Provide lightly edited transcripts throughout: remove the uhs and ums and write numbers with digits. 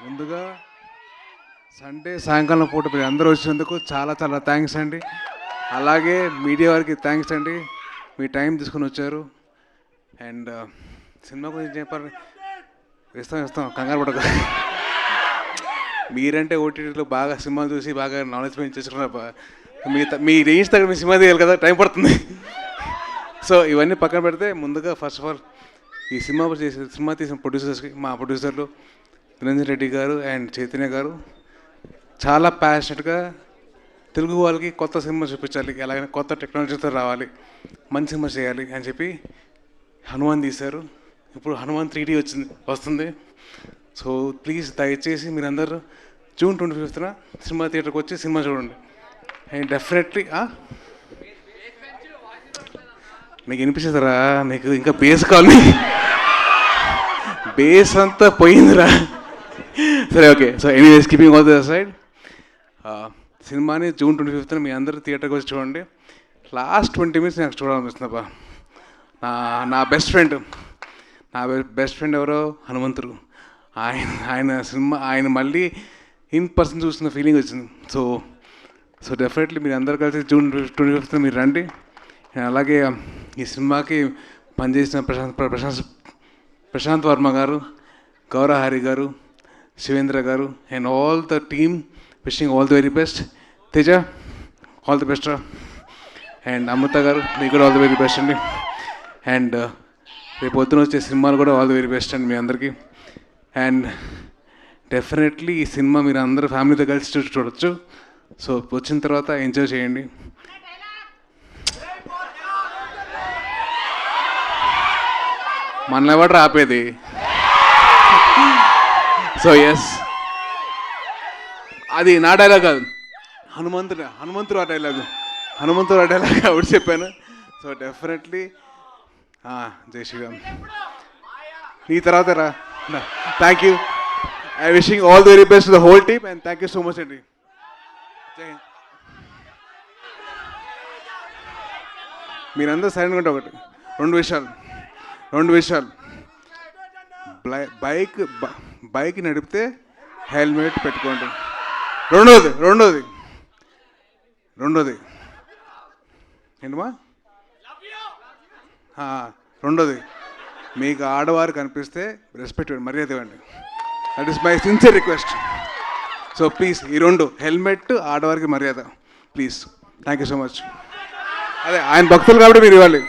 ముందుగా సండే సాయంకాలం పూట మీరు అందరూ వచ్చినందుకు చాలా చాలా థ్యాంక్స్ అండి. అలాగే మీడియా వారికి థ్యాంక్స్ అండి, మీ టైం తీసుకొని వచ్చారు. అండ్ సినిమా గురించి చెప్పాలి, ఇస్తాం కంగారు పడక. మీరంటే ఓటీటీలో బాగా సినిమాలు చూసి బాగా నాలెడ్జ్ పెంచేసుకున్నారు. మీ రేంజ్ తగ్గ మీ సినిమా తీయాలి కదా, టైం పడుతుంది. సో ఇవన్నీ పక్కన పెడితే ముందుగా ఫస్ట్ ఆఫ్ ఆల్ ఈ సినిమా తీసిన ప్రొడ్యూసర్స్కి, మా ప్రొడ్యూసర్లు నిరంజన్ రెడ్డి గారు అండ్ చైతన్య గారు చాలా ప్యాషనెట్గా తెలుగు వాళ్ళకి కొత్త సినిమా చూపించాలి, ఎలాగైనా కొత్త టెక్నాలజీతో రావాలి, మంచి సినిమా చేయాలి అని చెప్పి హనుమాన్ తీశారు. ఇప్పుడు హనుమాన్ 3D వస్తుంది. సో ప్లీజ్ దయచేసి మీరందరూ జూన్ 25న సినిమా థియేటర్కి వచ్చి సినిమా చూడండి. అండ్ డెఫినెట్లీ మీకు వినిపిస్తుందిరా, మీకు ఇంకా బేస్ కావాలి, బేస్ అంతా పోయిందిరా. సరే okay. So anyways keeping all the side, సినిమాని జూన్ 25న మీ అందరూ థియేటర్కి వచ్చి చూడండి. లాస్ట్ 20 minutes నాకు చూడాలనిపిస్తుందబ్బా. నా బెస్ట్ ఫ్రెండ్ ఎవరో హనుమంతుడు, ఆయన మళ్ళీ ఇన్ పర్సన్ చూస్తున్న ఫీలింగ్ వచ్చింది. సో డెఫినెట్లీ మీరు అందరూ కలిసి జూన్ 25న మీరు రండి. అలాగే ఈ సినిమాకి పనిచేసిన ప్రశాంత్ వర్మ గారు, గౌరహరి గారు, శివేంద్ర గారు and all the team wishing all the very best. Teja all the best రా. అండ్ అమృత గారు మీకు కూడా ఆల్ ది వెరీ బెస్ట్ అండి. అండ్ రేపు పొద్దున వచ్చే సినిమాలు కూడా ఆల్ ది వెరీ బెస్ట్ అండి మీ అందరికీ. అండ్ డెఫినెట్లీ ఈ సినిమా మీరు అందరూ ఫ్యామిలీతో కలిసి చూడొచ్చు. సో వచ్చిన తర్వాత ఎంజాయ్ చేయండి. మనల్ని ఎవరు ఆపేది? సో ఎస్, అది నా డైలాగ్ కాదు, హనుమంతుడు ఆ డైలాగ్ ఆవిడ చెప్పాను. సో డెఫినెట్లీ జై శ్రీరామ్. నీ తర్వాత రా. Thank you. I wishing all the very best the whole team and thank you so much అండి. జై హింద్. మీరందరూ సైలెంట్గా ఉంటే ఒకటి రెండు విషయాలు. బైక్ నడిపితే హెల్మెట్ పెట్టుకోండి. రెండోది ఏంటమ్మా? రెండోది, మీకు ఆడవారు కనిపిస్తే రెస్పెక్ట్ ఇవ్వండి, మర్యాద ఇవ్వండి. That is my sincere request. So please ఈ రెండు, హెల్మెట్, ఆడవారికి మర్యాద, please. Thank you so much. అదే ఆయన భక్తులు కాబట్టి మీరు ఇవ్వాలి.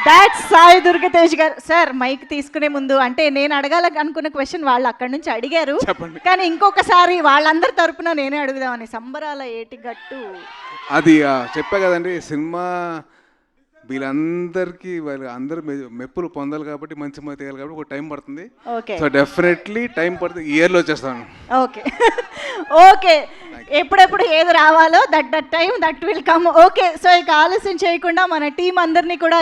దాట్స్ సాయి దుర్గతేజ్ గారు. సార్ మైక్ తీసుకునే ముందు, అంటే నేను అడగాలనుకున్న క్వశ్చన్ వాళ్ళు అక్కడి నుంచి అడిగారు, కానీ ఇంకొకసారి వాళ్ళందరి తరపున నేనే అడుగుదామని. సంబరాల ఏటిగట్టు అది చెప్పా కదండి, సినిమా వీళ్ళందరికీ అందరూ మెప్పులు పొందాలి కాబట్టి, మంచి మంది తీయాలి కాబట్టి ఒక టైం పడుతుంది. సో డెఫినెట్లీ టైం పడుతుంది, ఇయర్లో వచ్చేస్తాను. ఓకే ఎప్పుడెప్పుడు ఏది రావాలో that time that will come. Okay, so ఇక ఆలస్యం చేయకుండా మన టీం అందరినీ కూడా